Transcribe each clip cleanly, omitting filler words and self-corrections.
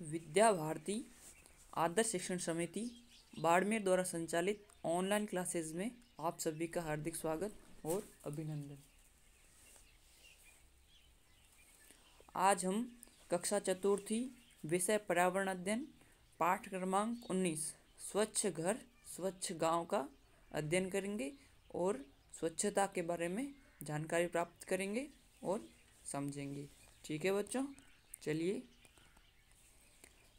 विद्या भारती आदर्श शिक्षण समिति बाड़मेर द्वारा संचालित ऑनलाइन क्लासेज में आप सभी का हार्दिक स्वागत और अभिनंदन। आज हम कक्षा चतुर्थी विषय पर्यावरण अध्ययन पाठ क्रमांक 19 स्वच्छ घर स्वच्छ गांव का अध्ययन करेंगे और स्वच्छता के बारे में जानकारी प्राप्त करेंगे और समझेंगे। ठीक है बच्चों, चलिए।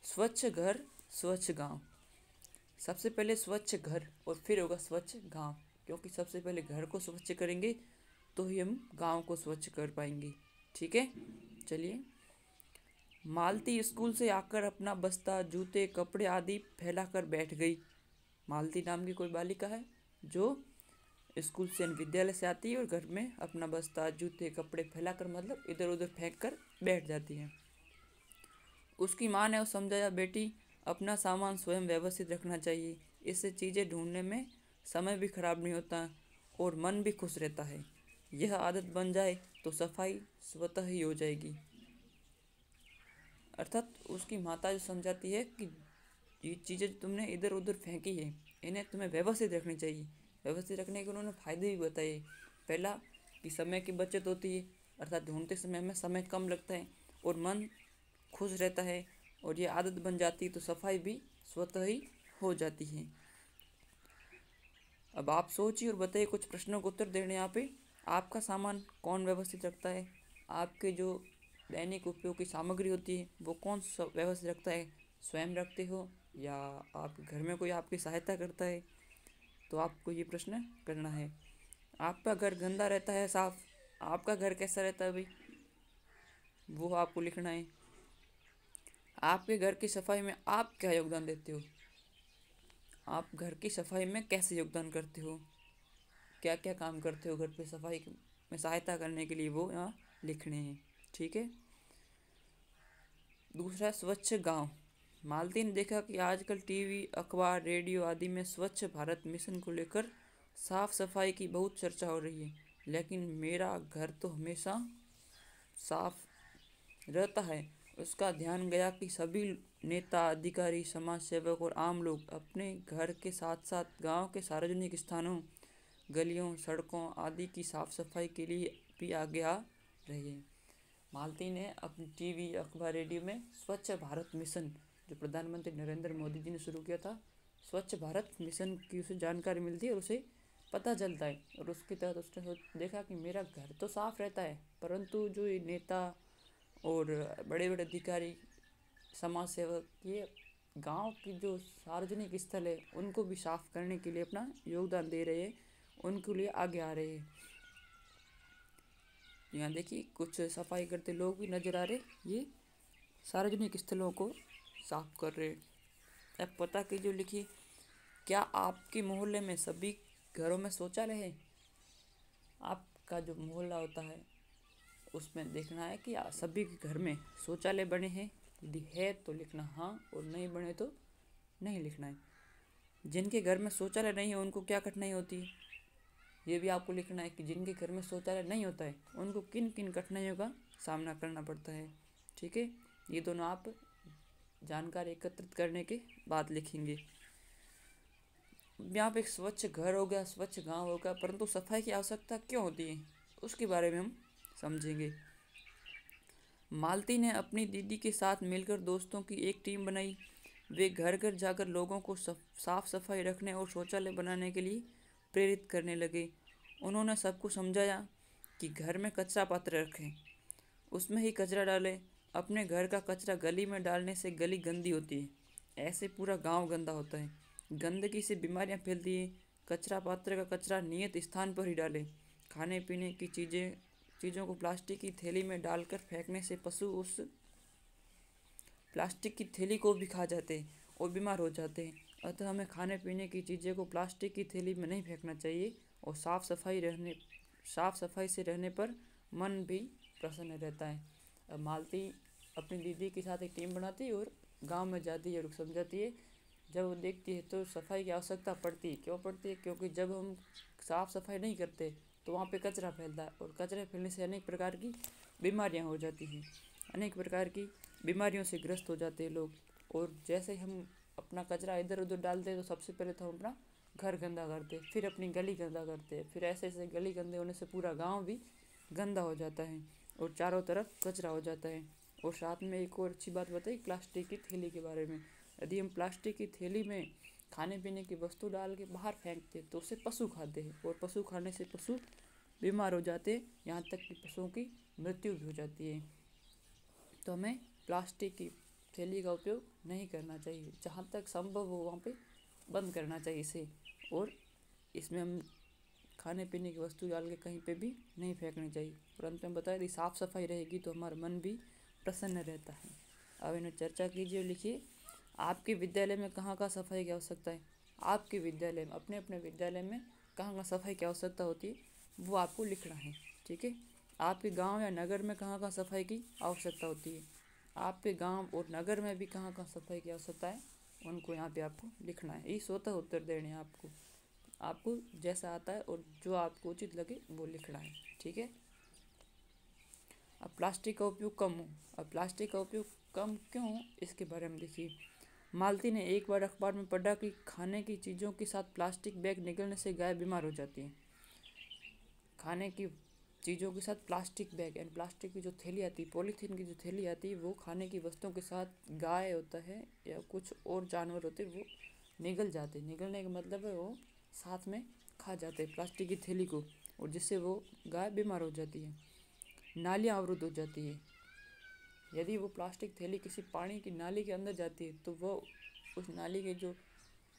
स्वच्छ घर स्वच्छ गांव। सबसे पहले स्वच्छ घर और फिर होगा स्वच्छ गांव, क्योंकि सबसे पहले घर को स्वच्छ करेंगे तो ही हम गांव को स्वच्छ कर पाएंगे। ठीक है, चलिए। मालती स्कूल से आकर अपना बस्ता जूते कपड़े आदि फैलाकर बैठ गई। मालती नाम की कोई बालिका है जो स्कूल से विद्यालय से आती है और घर में अपना बस्ता जूते कपड़े फैलाकर मतलब इधर उधर फेंक कर बैठ जाती है। उसकी माँ ने उसे समझाया, बेटी अपना सामान स्वयं व्यवस्थित रखना चाहिए, इससे चीज़ें ढूंढने में समय भी खराब नहीं होता और मन भी खुश रहता है। यह आदत बन जाए तो सफाई स्वतः ही हो जाएगी। अर्थात उसकी माता जो समझाती है कि ये चीज़ें तुमने इधर उधर फेंकी है, इन्हें तुम्हें व्यवस्थित रखनी चाहिए। व्यवस्थित रखने के उन्होंने फायदे भी बताए। पहला कि समय की बचत होती है, अर्थात ढूंढते समय में समय कम लगता है और मन खुश रहता है, और ये आदत बन जाती है तो सफाई भी स्वतः ही हो जाती है। अब आप सोचिए और बताइए, कुछ प्रश्नों को उत्तर देने। यहाँ पे आपका सामान कौन व्यवस्थित रखता है? आपके जो दैनिक उपयोग की सामग्री होती है वो कौन व्यवस्थित रखता है? स्वयं रखते हो या आप घर में कोई आपकी सहायता करता है? तो आपको ये प्रश्न करना है। आपका घर गंदा रहता है साफ, आपका घर कैसा रहता है भाई, वो आपको लिखना है। आपके घर की सफाई में आप क्या योगदान देते हो? आप घर की सफाई में कैसे योगदान करते हो? क्या क्या काम करते हो घर पे सफाई में सहायता करने के लिए, वो यहाँ लिखने हैं। ठीक है। दूसरा, स्वच्छ गांव। मालती ने देखा कि आजकल टीवी अखबार रेडियो आदि में स्वच्छ भारत मिशन को लेकर साफ सफाई की बहुत चर्चा हो रही है, लेकिन मेरा घर तो हमेशा साफ रहता है। उसका ध्यान गया कि सभी नेता अधिकारी समाज सेवक और आम लोग अपने घर के साथ साथ गांव के सार्वजनिक स्थानों गलियों सड़कों आदि की साफ सफाई के लिए भी आगे आ रहे हैं। मालती ने अपनी टीवी अखबार रेडियो में स्वच्छ भारत मिशन, जो प्रधानमंत्री नरेंद्र मोदी जी ने शुरू किया था, स्वच्छ भारत मिशन की उसे जानकारी मिलती है और उसे पता चलता है, और उसके तहत उसने देखा कि मेरा घर तो साफ रहता है, परंतु जो ये नेता और बड़े बड़े अधिकारी समाज सेवक ये गांव की जो सार्वजनिक स्थल है उनको भी साफ करने के लिए अपना योगदान दे रहे हैं, उनके लिए आगे आ रहे हैं। यहाँ देखिए कुछ सफाई करते लोग भी नजर आ रहे, ये सार्वजनिक स्थलों को साफ कर रहे हैं। अब पता कीजिए, लिखिए, क्या आपके मोहल्ले में सभी घरों में शौचालय है? आपका जो मोहल्ला होता है उसमें देखना है कि सभी के घर में शौचालय बने हैं। यदि है तो लिखना हाँ, और नहीं बने तो नहीं लिखना है। जिनके घर में शौचालय नहीं है उनको क्या कठिनाई होती है, ये भी आपको लिखना है कि जिनके घर में शौचालय नहीं होता है उनको किन किन कठिनाइयों का सामना करना पड़ता है। ठीक है, ये दोनों आप जानकारी एकत्रित करने के बाद लिखेंगे। यहाँ पे एक स्वच्छ घर हो गया, स्वच्छ गांव हो गया, परंतु सफाई की आवश्यकता क्यों होती है उसके बारे में हम समझेंगे। मालती ने अपनी दीदी के साथ मिलकर दोस्तों की एक टीम बनाई। वे घर घर जाकर लोगों को साफ सफाई रखने और शौचालय बनाने के लिए प्रेरित करने लगे। उन्होंने सबको समझाया कि घर में कचरा पात्र रखें, उसमें ही कचरा डालें। अपने घर का कचरा गली में डालने से गली गंदी होती है, ऐसे पूरा गांव गंदा होता है। गंदगी से बीमारियां फैलती है। कचरा पात्र का कचरा नियत स्थान पर ही डालें। खाने पीने की चीज़ों को प्लास्टिक की थैली में डालकर फेंकने से पशु उस प्लास्टिक की थैली को भी खा जाते हैं और बीमार हो जाते हैं। अतः हमें खाने पीने की चीज़ें को प्लास्टिक की थैली में नहीं फेंकना चाहिए, और साफ़ सफाई से रहने पर मन भी प्रसन्न रहता है। अब मालती अपनी दीदी के साथ एक टीम बनाती है और गांव में जाती है और समझाती है। जब वो देखती है तो सफाई की आवश्यकता पड़ती है। क्यों पड़ती है? क्योंकि जब हम साफ़ सफाई नहीं करते तो वहाँ पे कचरा फैलता है, और कचरे फैलने से अनेक प्रकार की बीमारियाँ हो जाती हैं। अनेक प्रकार की बीमारियों से ग्रस्त हो जाते हैं लोग। और जैसे हम अपना कचरा इधर उधर डालते हैं तो सबसे पहले तो हम अपना घर गंदा करते हैं, फिर अपनी गली गंदा करते हैं, फिर ऐसे ऐसे गली गंदे होने से पूरा गांव भी गंदा हो जाता है और चारों तरफ कचरा हो जाता है। और साथ में एक और अच्छी बात बताई प्लास्टिक की थैली के बारे में। यदि हम प्लास्टिक की थैली में खाने पीने की वस्तु डाल के बाहर फेंकते तो उसे पशु खाते हैं और पशु खाने से पशु बीमार हो जाते हैं, यहाँ तक कि पशुओं की मृत्यु भी हो जाती है। तो हमें प्लास्टिक की थैली का उपयोग नहीं करना चाहिए, जहाँ तक संभव हो वहाँ पे बंद करना चाहिए इसे। और इसमें हम खाने पीने की वस्तु डाल के कहीं पे भी नहीं फेंकनी चाहिए। और अंत में बताया यदि साफ़ सफाई रहेगी तो हमारा मन भी प्रसन्न रहता है। अब इन्हें चर्चा कीजिए, लिखिए आपके विद्यालय में कहाँ कहाँ सफाई की आवश्यकता है। आपके विद्यालय में, अपने अपने विद्यालय में कहाँ कहाँ सफाई की आवश्यकता होती है वो आपको लिखना है, ठीक है। आपके गांव या नगर में कहाँ कहाँ सफाई की आवश्यकता होती है, आपके गांव और नगर में भी कहाँ कहाँ सफाई की आवश्यकता है, उनको यहाँ पे आपको लिखना है। ये स्वतः उत्तर देने हैं आपको जैसा आता है और जो आपको उचित लगे वो लिखना है, ठीक है। अब प्लास्टिक का उपयोग कम हो। अब प्लास्टिक का उपयोग कम क्यों हो इसके बारे में देखिए। मालती ने एक बार अखबार में पढ़ा कि खाने की चीज़ों के साथ प्लास्टिक बैग निकलने से गाय बीमार हो जाती है। खाने की चीज़ों के साथ प्लास्टिक बैग एंड प्लास्टिक की जो थैली आती है, पॉलीथीन की जो थैली आती है, वो खाने की वस्तुओं के साथ गाय होता है या कुछ और जानवर होते हैं वो निगल जाते हैं। निगलने का मतलब है वो साथ में खा जाते हैं प्लास्टिक की थैली को, और जिससे वो गाय बीमार हो जाती है। नालियाँ अवरुद्ध हो जाती है। यदि वो प्लास्टिक थैली किसी पानी की नाली के अंदर जाती है तो वो उस नाली के जो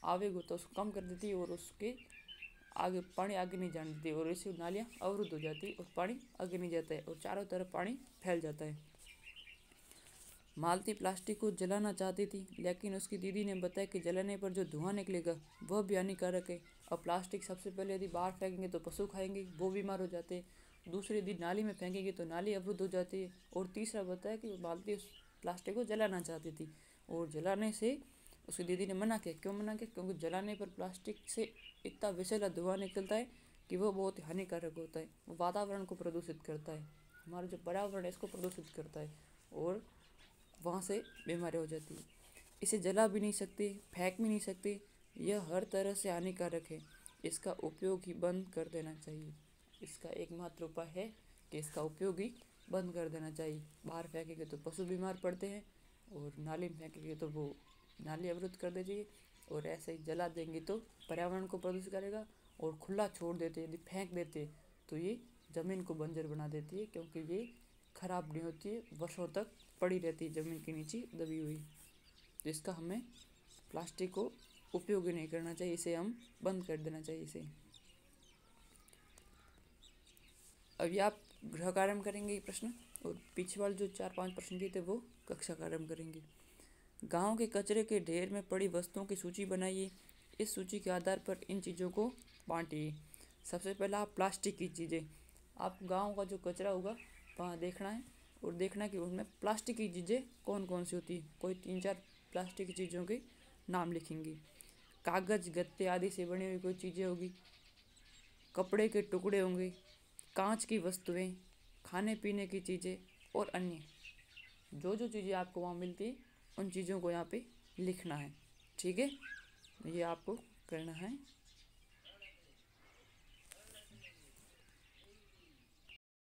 आवेग होता है उसको कम कर देती है और उसके आगे पानी आगे नहीं जाने देती, और इससे नालियाँ अवरुद्ध हो जाती है और पानी आगे नहीं जाता है और चारों तरफ पानी फैल जाता है। मालती प्लास्टिक को जलाना चाहती थी, लेकिन उसकी दीदी ने बताया कि जलाने पर जो धुआं निकलेगा वह भी हानिकारक है। और प्लास्टिक सबसे पहले यदि बाहर फेंकेंगे तो पशु खाएंगे, वो बीमार हो जाते हैं। दूसरी यदि नाली में फेंकेंगे तो नाली अवरुद्ध हो जाती है। और तीसरा बताया कि मालती उस प्लास्टिक को जलाना चाहती थी, और जलाने से उसकी दीदी ने मना किया। क्यों मना किया? क्योंकि जलाने पर प्लास्टिक से इतना विषैला धुआं निकलता है कि वो बहुत हानिकारक होता है। वो वातावरण को प्रदूषित करता है, हमारा जो पर्यावरण है इसको प्रदूषित करता है और वहाँ से बीमारी हो जाती है। इसे जला भी नहीं सकते, फेंक भी नहीं सकते, यह हर तरह से हानिकारक है। इसका उपयोग ही बंद कर देना चाहिए। इसका एकमात्र उपाय है कि इसका उपयोग ही बंद कर देना चाहिए। बाहर फेंकेंगे तो पशु बीमार पड़ते हैं, और नाली में फेंकेंगे तो वो नाली अवरुद्ध कर दीजिए, और ऐसे ही जला देंगे तो पर्यावरण को प्रदूषित करेगा। और खुला छोड़ देते यदि फेंक देते तो ये ज़मीन को बंजर बना देती है, क्योंकि ये खराब नहीं होती है, वर्षों तक पड़ी रहती है ज़मीन के नीचे दबी हुई। तो इसका हमें प्लास्टिक को उपयोग ही नहीं करना चाहिए, इसे हम बंद कर देना चाहिए इसे। अभी आप गृह कार्य में करेंगे ये प्रश्न, और पीछे वाले जो 4-5 प्रश्न दिए थे वो कक्षा कार्य में करेंगे। गांव के कचरे के ढेर में पड़ी वस्तुओं की सूची बनाइए। इस सूची के आधार पर इन चीज़ों को बांटिए। सबसे पहला आप प्लास्टिक की चीज़ें, आप गांव का जो कचरा होगा वहाँ देखना है, और देखना है कि उनमें प्लास्टिक की चीज़ें कौन कौन सी होती है। कोई 3-4 प्लास्टिक की चीज़ों के नाम लिखेंगे। कागज़ गत्ते आदि से बनी हुई कोई चीज़ें होगी, कपड़े के टुकड़े होंगे, कांच की वस्तुएं, खाने पीने की चीज़ें और अन्य जो जो चीज़ें आपको वहाँ मिलती है उन चीज़ों को यहाँ पे लिखना है, ठीक है। ये आपको करना है।